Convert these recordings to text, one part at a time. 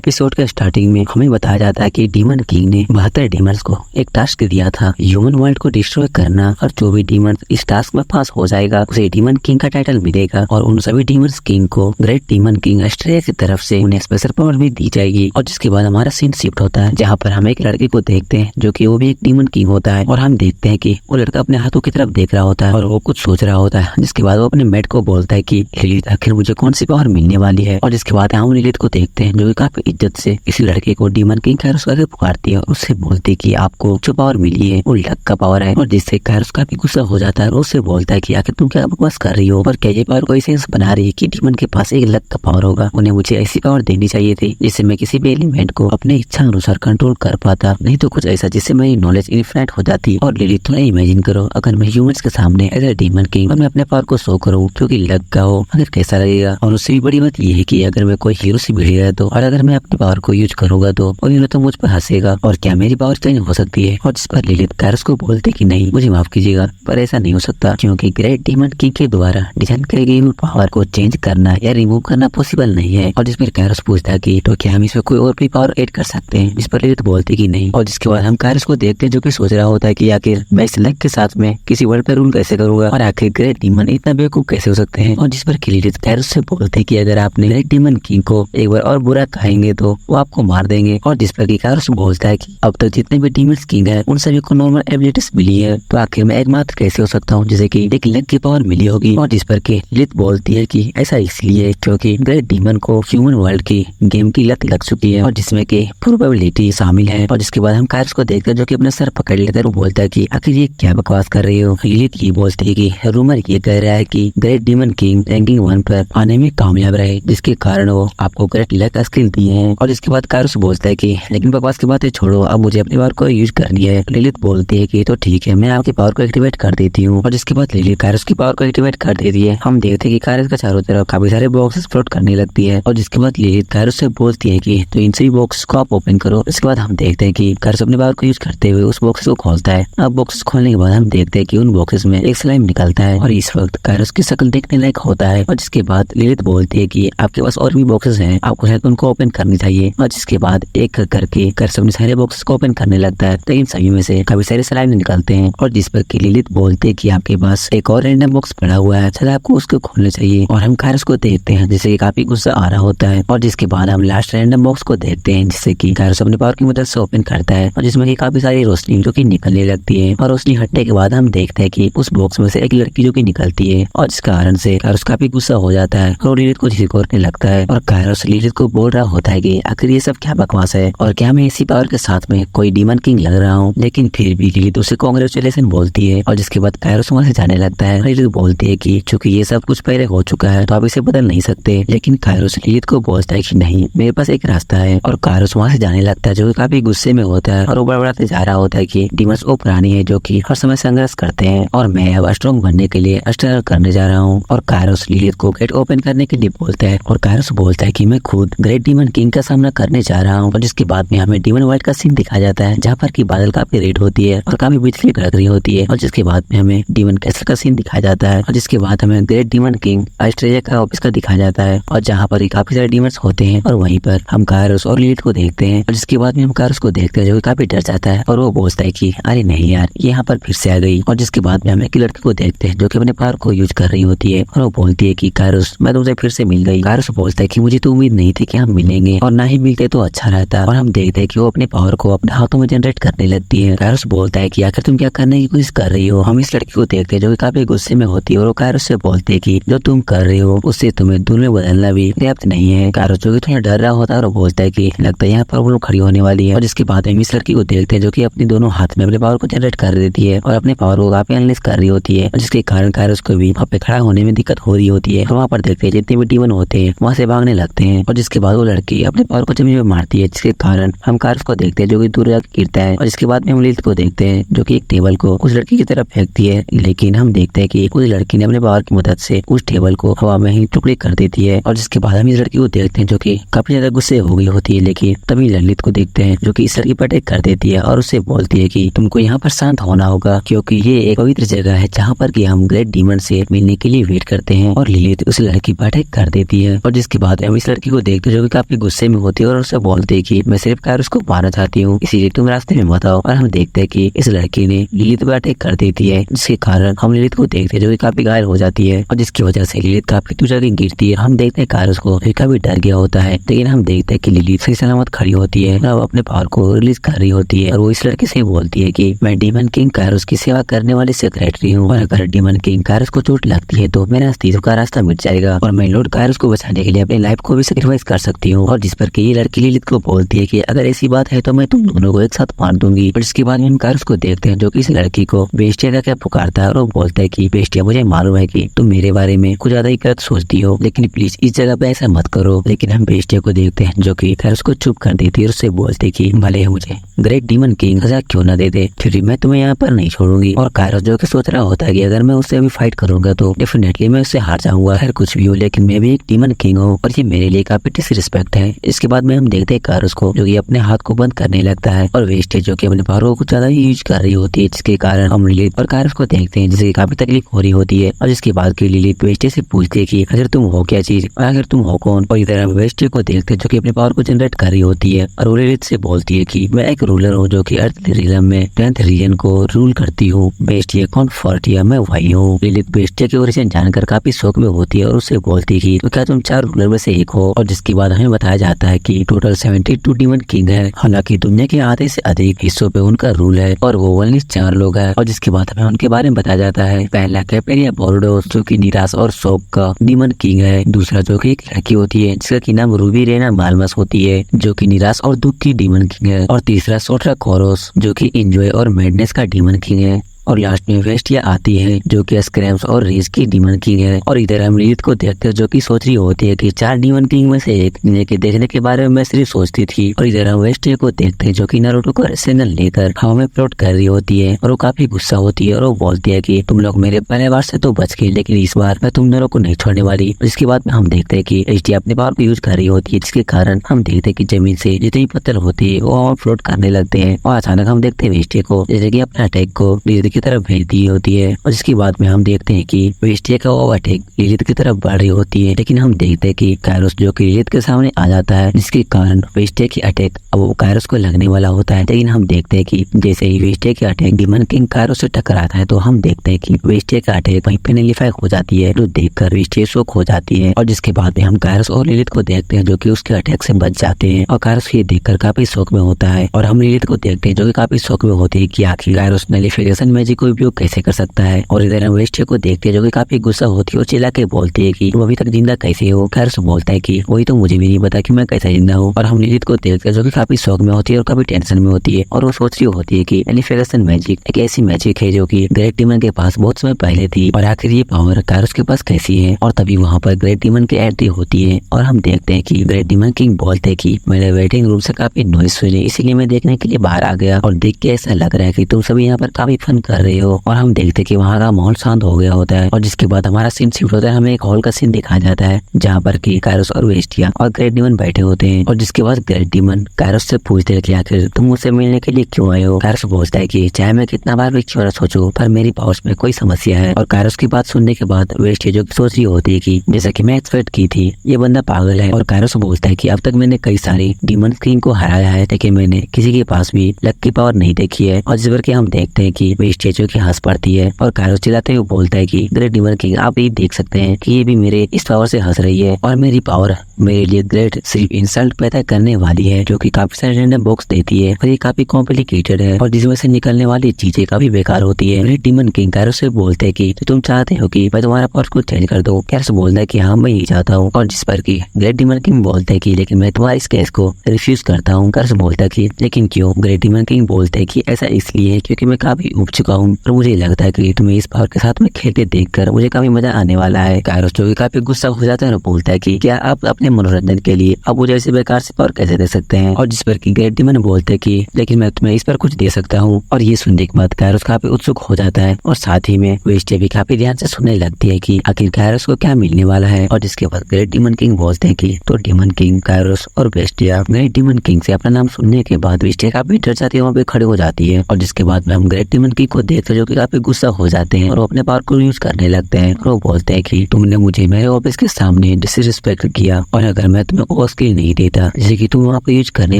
Episode के starting में हमें बताया जाता है कि डीमन किंग ने 72 डीमंस को एक टास्क दिया था, ह्यूमन वर्ल्ड को डिस्ट्रॉय करना, और जो भी डीमन इस टास्क में पास हो जाएगा उसे डीमन किंग का टाइटल मिलेगा और उन सभी डीमंस किंग को ग्रेट डीमन किंग ऑस्ट्रेलिया की तरफ से उन्हें स्पेशल पावर भी दी जाएगी। और जिसके बाद हमारा सीन शिफ्ट होता है जहाँ पर हम एक लड़के को देखते हैं जो कि वो भी एक डीमन किंग होता है और हम देखते हैं कि वो लड़का अपने हाथों की तरफ देख रहा होता है और वो कुछ सोच रहा होता है। जिसके बाद वो अपने मेट को बोलता है कि लिलिथ आखिर मुझे कौन सी पावर मिलने वाली है। और जिसके बाद हम लिलिथ को देखते हैं जो कि काफी इज्जत से इस लड़के को डीमन किंग कैरस करके पुकारती है और उससे बोलती है कि आपको जो पावर मिली है वो लक का पावर है। और जिससे कैरस काफी गुस्सा हो जाता है और उससे बोलता है कि आखिर तुम क्या बकवास कर रही हो और क्या ये पावर कोई सेंस बना रही है कि डीमन के पास एक लक का पावर होगा। उन्हें मुझे ऐसी पावर देनी चाहिए थी जिससे मैं किसी भी एलिमेंट को अपने इच्छा अनुसार कंट्रोल कर पाता, नहीं तो कुछ ऐसा जिससे मेरी नॉलेज इनफिनिट हो जाती। और लिलिथ थोड़ा इमेजिन करो अगर मैं ह्यूमंस के सामने एज ए डीमन किंग और मैं अपने पावर को शो करूँ जो कि लक का हो, अगर कैसा लगेगा। और उससे भी बड़ी बात ये है कि अगर मैं कोई हीरो से भिड़ गया तो, और अगर मैं अपनी पावर को यूज करूंगा तो हीरो तो मुझ पर हंसेगा और क्या मेरी पावर चेंज हो सकती है। और जिस पर लिलिथ कैरस को बोलते कि नहीं मुझे माफ कीजिएगा पर ऐसा नहीं हो सकता क्योंकि ग्रेट डीमन किंग के द्वारा डिजाइन करी गई पावर को चेंज करना या रिमूव करना पॉसिबल नहीं है। और जिस पर कैरस पूछता है कि तो क्या हम इसमें कोई और भी पावर ऐड कर सकते हैं, जिस पर लिलिथ बोलती कि नहीं। और जिसके बाद हम कैरस को देखते हैं जो कि सोच रहा होता है कि आखिर मैं इस लक के साथ में किसी वर्ल्ड पर रूल कैसे करूंगा और आखिर ग्रेट डीमन इतना बेवकूफ कैसे हो सकते हैं। और जिस पर लिलिथ कैरस से बोलते हैं कि अगर आपने ग्रेट डीमन किंग को एक बार और बुरा कहेंगे तो वो आपको मार देंगे। और जिस पर कैरस बोलता है कि अब तक जितने भी डीमंस किंग हैं उन सभी को नॉर्मल एबिलिटीज मिली है तो आखिर मैं एकमात्र कैसे हो सकता हूँ जैसे कि एक लक की पावर मिली होगी। और जिस पर लिलिथ बोलती है कि ऐसा इसलिए क्योंकि ग्रेट डीमन को ह्यूमन वर्ल्ड की गेम की लत लग चुकी है और जिसमें की प्रोबेबिलिटी शामिल है। और जिसके बाद हम कैरस को देखते हैं जो कि अपना सर पकड़ लेता है और बोलता है कि आखिर ये क्या बकवास कर रही हो। लिलिथ ये बोलती है कि रूमर ये कह रहा है कि ग्रेट डीमन किंग रैंकिंग 1 पर आने में कामयाब रहे जिसके कारण वो आपको ग्रेट लक स्किल दिए हैं। और इसके बाद कैरस बोलता है कि लेकिन बकवास की बातें छोड़ो, अब मुझे अपनी पावर को यूज करनी है। लिलिथ बोलती है कि तो ठीक है मैं आपकी पावर को एक्टिवेट कर देती हूँ। और जिसके बाद लिलिथ कैरस की पावर को एक्टिवेट कर देती है। हम देखते हैं कि कैरस का चारों तरफ काफी सारे बॉक्सेस फ्लोट करने लगती है। और जिसके बाद लिलिथ कैरस से बोलती है कि तो इन सभी बॉक्स को आप ओपन करो। इसके बाद हम देखते हैं कि कैरस अपनी पावर को यूज करते हुए उस बॉक्स को खोलता है। अब बॉक्स खोलने के बाद हम देखते हैं कि उन बॉक्सेस में एक स्लाइम निकलता है और इस वक्त कैरस की शक्ल देखने लायक होता है। और जिसके बाद लिलिथ बोलती है कि आपके पास और भी बॉक्सेस हैं, आपको शायद उनको ओपन करनी चाहिए। और जिसके बाद एक करके कैरस अपने सारे बॉक्सेस को ओपन करने लगता है तो इन सभी में से काफी सारे स्लाइम निकलते हैं। और जिस पर लिलिथ बोलते हैं कि आपके पास एक और रैंडम बॉक्स पड़ा हुआ है, शायद आपको उसको खोलना चाहिए। और हम कैरस को देखते हैं जिससे काफी गुस्सा आ रहा होता है। और जिसके बाद हम लास्ट रैंडम बॉक्स को देखते हैं जिससे कि कैरस अपनी पावर की मदद से ओपन करता है और जिसमें काफी सारी रोशनी जो कि निकलने लगती है। और रोशनी हटने के बाद हम देखते हैं कि उस बॉक्स में से एक लड़की जो कि निकलती है और जिस कारण से कैरस काफी गुस्सा हो जाता है और लिलिथ को झिकोरने लगता है। और कैरस लिलिथ को बोल रहा होता है कि आखिर ये सब क्या बकवास है और क्या मैं इसी पावर के साथ में कोई डीमन किंग लग रहा हूँ। लेकिन फिर भी लिलिथ उसे कांग्रेचुलेशन बोलती है। और जिसके बाद कैरस वहां से जाने लगता है। लिलिथ बोलती है कि चूंकि ये सब कुछ पहले हो चुका है तो आप इसे बदल नहीं सकते। लेकिन कैरस लिलिथ को बोलता है कि नहीं मेरे पास एक रास्ता है। और कैरस वहां से जाने लगता है जो कि काफी गुस्से में होता है और वो बड़बड़ाते जा रहा होता है कि डीमंस वो प्राणी है जो कि हर समय संघर्ष करते हैं और मैं अब स्ट्रॉन्ग बनने के लिए स्ट्रगल करने जा रहा हूँ। और कैरस लिलिथ को गेट ओपन करने के लिए बोलता है और कैरस बोलता है कि मैं खुद ग्रेट डीमन किंग का सामना करने जा रहा हूँ। और जिसके बाद में हमें डीमन वर्ल्ड का सीन दिखाया जाता है जहाँ पर की बादल काफी रेड होती है और काफी बिजली कड़क रही होती है। और जिसके बाद में हमें डीमन कैसल का सीन दिखाया जाता है और जिसके बाद हमें ग्रेट डीमन किंग ऑस्ट्रेलिया का ऑफिस का दिखाया जाता है और जहाँ पर काफी सारे डीमंस होते हैं। और वहीं पर हम कैरस और लिलिथ को देखते हैं और जिसके बाद में हम कैरस को देखते हैं जो काफी डर जाता है और वो बोलता है कि अरे नहीं यार ये यहाँ पर फिर से आ गई। और जिसके बाद में हम एक लड़की को देखते हैं जो कि अपने पावर को यूज कर रही होती है और वो बोलती है कि कैरस मैं तुमसे फिर से मिल गई। कैरस बोलता है कि मुझे तो उम्मीद नहीं थी कि हम मिलेंगे और ना ही मिलते तो अच्छा रहता। और हम देखते हैं कि वो अपने पावर को अपने हाथों में जनरेट करने लगती है। कैरस बोलता है कि आखिर तुम क्या करने की कोशिश कर रही हो। हम इस लड़की को देखते हैं जो कि काफी गुस्से में होती है और वो कैरस से बोलते है कि जो तुम कर रहे हो उससे तुम्हें दूर में बदलना भी पर्याप्त नहीं है। कैरस जो कि थोड़ा डर रहा होता है और बोलता है कि लगता है यहाँ पर वो खड़ी होने वाली है। और जिसके बाद हम इस लड़की को देखते हैं जो कि अपनी दोनों हाथ में अपने पावर को जनरेट कर देती है और अपने पावर को काफी एनालाइज कर रही होती है। जिसके कारण कैरस को भी वहाँ पे खड़ा होने में दिक्कत हो रही होती है। और वहाँ पर देखते हैं जितने भी डीमन होते हैं वहाँ से भागने लगते हैं। और जिसके बाद वो लड़की अपने पावर को जमीन में मारती है जिसके कारण हम कैरस को देखते हैं जो कि दूर जाकर गिरता है। और जिसके बाद में हम लिलिथ को देखते हैं जो कि एक टेबल को उस लड़की की तरफ फेंकती है। लेकिन हम देखते हैं कि उस लड़की ने अपने पावर की मदद से उस टेबल को हवा में ही टुकड़े कर देती है। और जिसके बाद हम इस लड़की को देखते हैं जो कि काफी ज्यादा गुस्से हो गई होती है। लेकिन तभी लिलिथ को देखते हैं जो कि इस लड़की पर अटैक कर देती है और उससे बोलती है कि तुमको यहाँ पर शांत होना होगा क्योंकि ये एक पवित्र जगह है जहाँ पर कि हम ग्रेट डीमन से मिलने के लिए वेट करते हैं। और लिलिथ उस लड़की पर अटैक कर देती है। और जिसके बाद हम इस लड़की को देखते हैं जो कि काफी गुस्से में होती है और उससे बोलती है कि मैं सिर्फ कायरोस को मारना चाहती हूँ, इसीलिए तुम रास्ते में मत आओ। और हम देखते हैं कि इस लड़की ने लिलित पर अटैक कर देती है, जिसके कारण हम लिलित को देखते हैं जो कि काफी घायल हो जाती है और जिसकी वजह से लिलित काफी दूर जाके गिरती है। हम देखते हैं कायरोस को काफी डर गया होता है, लेकिन हम देखते हैं कि लिलित सही सलामत खड़ी होती है और अपने पावर को रिलीज कर रही होती है और वो इस लड़के से बोलती है कि मैं डीमन किंग कायरोस की सेवा करने वाली सेक्रेटरी हूँ और अगर डीमन किंग कायरोस को चोट लगती है तो मेरा अस्तित्व का रास्ता मिट जाएगा और मैं लॉर्ड कायरोस को बचाने के लिए अपनी लाइफ को भी सेक्रीफाइस कर सकती हूँ। और जिस पर कि ये लड़की लिलित को बोलती है कि अगर ऐसी बात है तो मैं तुम दोनों को एक साथ मार दूंगी। और इसके बाद में हम कायरोस को देखते हैं जो कि इस लड़की को बेस्टिया का क्या पुकारता है और वो बोलता है कि बेस्टिया, मुझे मालूम है कि तुम मेरे बारे में कुछ ज्यादा ही गलत सोचती हो, लेकिन प्लीज इस जगह पे ऐसा मत करो। लेकिन हम बेस्टिया को देखते हैं जो कि कायरोस को चुप कर देती है और उससे बोलते कि भले मुझे ग्रेट डीमन किंग सजा क्यों न दे दे, फिर मैं तुम्हें यहाँ पर नहीं छोड़ूंगी। और कायरोस जो कि सोच रहा होता है कि अगर मैं उससे अभी फाइट करूंगा तो डेफिनेटली मैं उससे हार जाऊंगा, खैर कुछ भी हो, लेकिन मैं भी एक डीमन किंग हूँ और ये मेरे लिए काफी डिसरिस्पेक्ट है। इसके बाद में हम देखते हैं कायरोस को जो कि अपने हाथ को बंद करने लगता है और वेस्टेज जो कि अपने पावर को कुछ ज्यादा ही यूज कर रही होती है, जिसके कारण हम लिलित और कायरोस को देखते हैं जिससे काफी तकलीफ हो रही होती है। और जिसके बाद की लिलित वेस्टेज से पूछती है कि अगर तुम हो क्या चीज और अगर तुम हो कौन। और इधर हम वेस्टेज को देखते हैं जो कि अपने पावर को जनरेट कर रही होती है और वो लिलित से बोलती है कि मैं एक रूलर हूँ जो कि अर्थ रीजन में 10th रीजन को रूल करती हूँ। बेस्टिया कौन फॉर्टिया, मैं वही हूँ। लिलित बेस्टिया के ओरिजिन जानकर काफी शौक में होती है और उससे बोलती है कि तो क्या तुम 4 रूलर में से एक हो। और जिसके बाद हमें बताया जाता है कि टोटल 72 डीमन किंग है, हालांकि दुनिया के आधे से अधिक हिस्सों पे उनका रूल है और वो ओनली 4 लोग हैं। और जिसके बाद हमें उनके बारे में बताया जाता है, पहला कैपेरिया बोर्डोस जो कि निराश और शौक का डीमन किंग है। दूसरा जो कि एक लड़की होती है जिसका की नाम रूबी रेना मालमस होती है जो कि निराश और दुख की डीमन किंग है। और तीसरा सोट्रा कोरोस जो कि एंजॉय और मैडनेस का डीमन किंग है। और लास्ट में वेस्टिया आती है जो कि स्क्रैम्स और रेस की डीमन किंग है। और इधर हम लिलित को देखते हैं जो कि सोच रही होती है कि 4 डीमन किंग में से एक के देखने के बारे में मैं सिर्फ सोचती थी। और इधर हम वेस्टिया को देखते हैं जो कि नारुतो को सिग्नल लेकर हवा में प्लॉट कर रही होती है और वो काफी गुस्सा होती है और वो बोलती है कि तुम लोग मेरे पहले बार से तो बच गए, लेकिन इस बार मैं तुम दोनों को नहीं छोड़ने वाली। इसके बाद में हम देखते हैं कि वेस्टिया अपने पावर को यूज कर रही होती है, जिसके कारण हम देखते हैं कि जमीन से जितनी पत्थर होती है वो हवा में फ्लोट करने लगते हैं। और अचानक हम देखते हैं वेस्टिया को जैसे कि अपने अटैक को लिलित की तरफ भेजती होती है। और इसके बाद में हम देखते हैं कि वेस्टिया का वो अटैक लिलित की तरफ बढ़ रही होती है, लेकिन हम देखते हैं कि कायरोस जो कि लिलित के सामने आ जाता है, जिसके कारण वेस्टिया की अटैक अब वो कायरोस को लगने वाला होता है। लेकिन हम देखते हैं कि जैसे ही वेस्टिया की अटैक डीमन किंग कायरोस से टकराता है तो हम देखते हैं कि वेस्टिया का अटैक वहीं पे नलिफाई हो जाती है, जो देखकर वेस्टिया शॉक हो जाती है। और जिसके बाद में हम कायरोस और लिलित को देखते हैं जो कि उसके अटैक से बच जाते हैं और कायरोस ये देखकर काफी शौक में होता है। और हम लिलित को देखते हैं जो कि काफी शौक में होती है कि आखिर कायरोस नलिफिकेशन मैजिक को उपयोग कैसे कर सकता है। और इधर हम वेस्टिया को देखते हैं जो कि काफी गुस्सा होती है और चिल्ला के बोलती है कि तुम अभी तक जिंदा कैसे हो। कायरोस बोलता है कि वही तो मुझे भी नहीं पता कि मैं कैसे जिंदा हूँ। और हम लिलित को देखते हैं जो कि काफी शौक में होती है और काफी टेंशन में होती है और वो सोच रही होती है कि नलिफिकेशन मैजिक एक ऐसी मैजिक है जो कि ग्रेट डीमन के पास बहुत समय पहले थी और आखिर ये पावर कायरोस के पास कैसी है। और तभी वहाँ पर ग्रेट डीमन की एंट्री होती है और हम देखते हैं कि ग्रेट डीमन किंग बोलते हैं कि मेरे वेटिंग रूम से काफी नॉइज सुनी, इसीलिए मैं देखने के लिए बाहर आ गया और देख के ऐसा लग रहा है कि तुम सभी यहाँ पर काफी फन कर रहे हो। और हम देखते हैं कि वहाँ का माहौल शांत हो गया होता है। और जिसके बाद हमारा सीन शिफ्ट होता है, हमें एक हॉल का सीन दिखाया जाता है जहाँ पर कि कायरोस और वेस्टिया और ग्रेट डीमन बैठे होते हैं। और जिसके बाद ग्रेट डीमन कायरोस से पूछते हैं कि आखिर तुम मुझसे मिलने के लिए क्यों आए हो। कायरोस बोलता है कि चाहे मैं कितना बार भी क्यों न सोचूं, पर मेरी पावर्स में कोई समस्या है। और कायरोस की बात सुनने के बाद वेस्टिया जो सोच रही होती है कि जैसा कि मैं एक्सपेक्ट की थी ये बंदा पागल है। और कायरोस बोलता है कि अब तक मैंने कई सारी डीमन किंग को हराया है, लेकिन मैंने किसी के पास भी लक की पावर नहीं देखी है। और जिस पर हम देखते हैं कि वेस्टिया जो कि हंस पड़ती है और कायरोस चिल्लाते हुए बोलता है कि ग्रेट डीमन किंग आप ये देख सकते हैं कि ये भी मेरे इस पावर से हंस रही है और मेरी पावर मेरे लिए ग्रेट सिर्फ इंसल्ट पैदा करने वाली है, जो कि काफी सारे रैंडम बॉक्स देती है और ये काफी कॉम्प्लिकेटेड है और जिसमें से निकलने वाली चीजें काफी बेकार होती है। ग्रेट डीमन किंग कायरोस से बोलते हैं कि तो तुम चाहते हो कि मैं तुम्हारा पावर को चेंज कर दूं। कायरोस बोलता है कि हाँ मैं यही चाहता हूँ। और जिस पर कि ग्रेट डीमन किंग बोलते हैं कि लेकिन मैं तुम्हारे इस केस को रिफ्यूज करता हूँ। कायरोस बोलता है कि लेकिन क्यों। ग्रेट डीमन किंग बोलते हैं कि ऐसा इसलिए क्योंकि मैं काफी उब चुका हूँ और मुझे लगता है कि तुम्हें इस पावर के साथ में खेलते देखकर मुझे काफी मजा आने वाला है। कायरोस जो कि काफी गुस्सा हो जाता है और बोलता है कि क्या आप अपने मनोरंजन के लिए अब मुझे ऐसे बेकार से पावर कैसे दे सकते हैं। और जिस पर कि ग्रेट डीमन बोलते हैं कि लेकिन मैं तुम्हें इस पर कुछ दे सकता हूँ। और ये सुनने के बाद कायरोस काफी उत्सुक हो जाता है और साथ ही में वेस्टिया भी काफी ध्यान से सुनने लगती है कि आखिर कायरोस को क्या मिलने वाला है। और जिसके बाद ग्रेट डीमन किंग बोलते हैं कि तो डीमन किंग कायरोस और वेस्टिया ग्रेट डीमन किंग से अपना नाम सुनने के बाद वेस्टिया काफी डर जाती है, वहाँ पे खड़े हो जाती है। और जिसके बाद में हम ग्रेट डीमन किंग को देखते जो कि काफी गुस्सा हो जाते हैं और वो अपने पावर को यूज करने लगते हैं और वो बोलते हैं कि तुमने मुझे मेरे ऑफिस के सामने डिसरिस्पेक्ट किया और अगर मैं तुम्हें वो स्किल नहीं देता जैसे कि तुम वहाँ पे यूज करने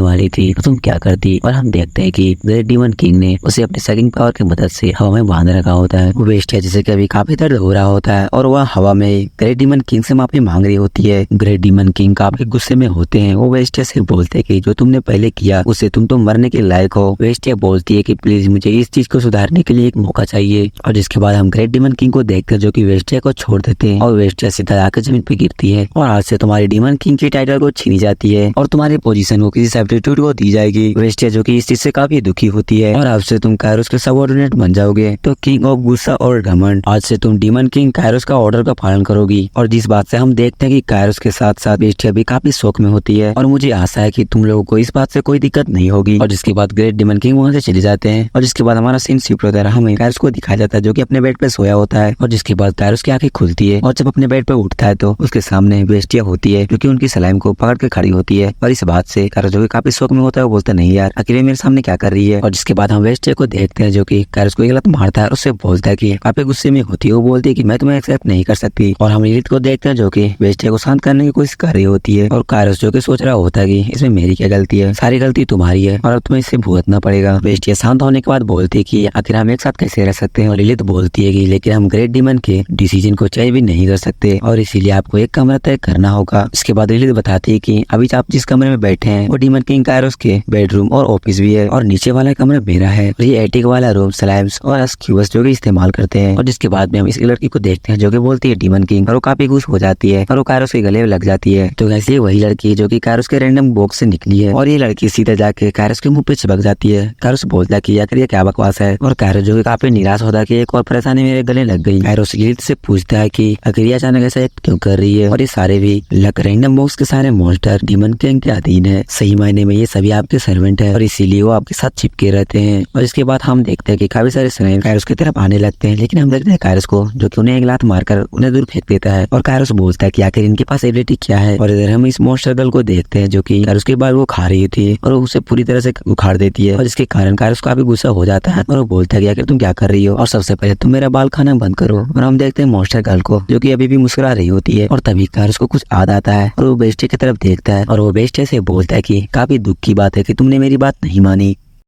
वाली थी तो तुम क्या करती। और हम देखते हैं कि ग्रेट डीमन किंग ने उसे अपने सगिंग पावर की मदद से हवा में बांध रखा होता है। वो बेस्टिया जिसे कभी काफी दर्द हो रहा होता है और वह हवा में ग्रेट डीमन किंग से माफी मांग रही होती है। ग्रेट डीमन किंग काफी गुस्से में होते हैं। वो बेस्टिया से बोलते हैं कि जो तुमने पहले किया उससे तुम तो मरने के लायक हो। बेस्टिया बोलती है कि प्लीज मुझे इस चीज को सुधारने के लिए एक मौका चाहिए। और जिसके बाद हम ग्रेट डीमन किंग को देखकर जो कि वेस्टिया को छोड़ देते हैं और वेस्टिया सीधा जाकर जमीन पे गिरती है और आज से तुम्हारी डीमन किंग की टाइटल को छीनी जाती है और तुम्हारी पोजीशन को किसी सब्स्टिट्यूट को दी जाएगी। वेस्टिया जो कि इस चीज से काफी दुखी होती है और आज से तुम कायरोस के सबऑर्डिनेट बन जाओगे। तो किंग ऑफ गुस्सा और घमंड, आज से तुम डीमन किंग कायरोस का ऑर्डर का पालन करोगी। और जिस बात से हम देखते हैं कि कायरोस के साथ साथ वेस्टिया भी काफी शौक में होती है और मुझे आशा है कि तुम लोगों को इस बात से कोई दिक्कत नहीं होगी। और जिसके बाद ग्रेट डीमन किंग वहाँ से चले जाते हैं और जिसके बाद हमारा सीन शिफ्ट होता है, हमें कायरोस को दिखाया जाता है जो कि अपने बेड पे सोया होता है। और जिसके बाद कायरोस की आंखें खुलती है और जब अपने बेड पे उठता है तो उसके सामने वेस्टिया होती है जो कि उनकी सलाइम को पकड़ के खड़ी होती है। और इस बात से कायरोस जो कि काफी शौक में होता है वो बोलता नहीं यार आखिर मेरे सामने क्या कर रही है। और जिसके बाद हम वेस्टिया को देखते हैं जो कि कायरोस को गलत मारता है और उससे बोलता है कि काफी गुस्से में होती है। वो बोलती है कि मैं तुम्हें एक्सेप्ट नहीं कर सकती। और हम लिलिथ को देखते हैं जो कि वेस्टिया को शांत करने की कोशिश कर रही होती है और कायरोस जो कि सोच रहा होता है कि इसमें मेरी क्या गलती है, सारी गलती तुम्हारी है और अब तुम्हें इससे भुगतना पड़ेगा। वेस्टिया शांत होने के बाद बोलती है कि आखिर हम एक साथ कैसे रह सकते हैं। और लिलिथ बोलती है कि लेकिन हम ग्रेट डीमन के डिसीजन को चेंज भी नहीं कर सकते और इसीलिए आपको एक कमरा तय करना होगा। इसके बाद लिलिथ बताती है कि अभी आप जिस कमरे में बैठे हैं वो डीमन किंग कायरोस के बेडरूम और ऑफिस भी है और नीचे वाला कमरा मेरा है और ये एटिक वाला रूम स्लाइम्स और अस्क्यूबस जो कि इस्तेमाल करते हैं। और जिसके बाद में हम इस लड़की को देखते हैं जो कि बोलती है डीमन किंग और वो काफी खुश हो जाती है और वो कायरोस के गले में लग जाती है। तो ऐसे वही लड़की जो कि कायरोस के रैंडम बॉक्स से निकली है और ये लड़की सीधा जाके कायरोस के मुंह पे चिपक जाती है। कायरोस बोलता है कि आखिर ये क्या बकवास है और कायरोस जो कि काफी निराश होता है कि एक और परेशानी मेरे गले लग गई। कायरोस लिलिथ से पूछता है कि आखिर ये अचानक ऐसा क्यों कर रही है और ये सारे भी लक रैंडम बॉक्स के सारे मॉन्स्टर डीमन किंग के अधीन है। सही मायने में ये सभी आपके सर्वेंट है और इसीलिए वो आपके साथ चिपके रहते हैं। और इसके बाद हम देखते हैं कि काफी सारे स्लाइम कायरोस की तरफ आने लगते हैं लेकिन हम देखते हैं कायरोस को जो कि उन्हें एक लात मारकर उन्हें दूर फेंक देता है। और कायरोस बोलता है कि आखिर इनके पास एबिलिटी क्या है। और इधर हम इस मॉन्स्टर गर्ल को देखते हैं जो कि कायरोस के बाद वो खा रही थी और उसे पूरी तरह से उखाड़ देती है और जिसके कारण कायरोस काफी गुस्सा हो जाता है और वो बोलता है कि आखिर तुम क्या कर रही हो और सबसे पहले तुम मेरा बाल खाना बंद करो। और हम देखते हैं मॉन्स्टर गर्ल को जो कि अभी भी मुस्कुरा रही होती है और तभी कायरोस को कुछ याद आता है और वो बेस्टिया की तरफ देखता है और वो बेस्टिया से बोलता है कि काफी दुख की बात है कि तुमने मेरी बात नहीं मानी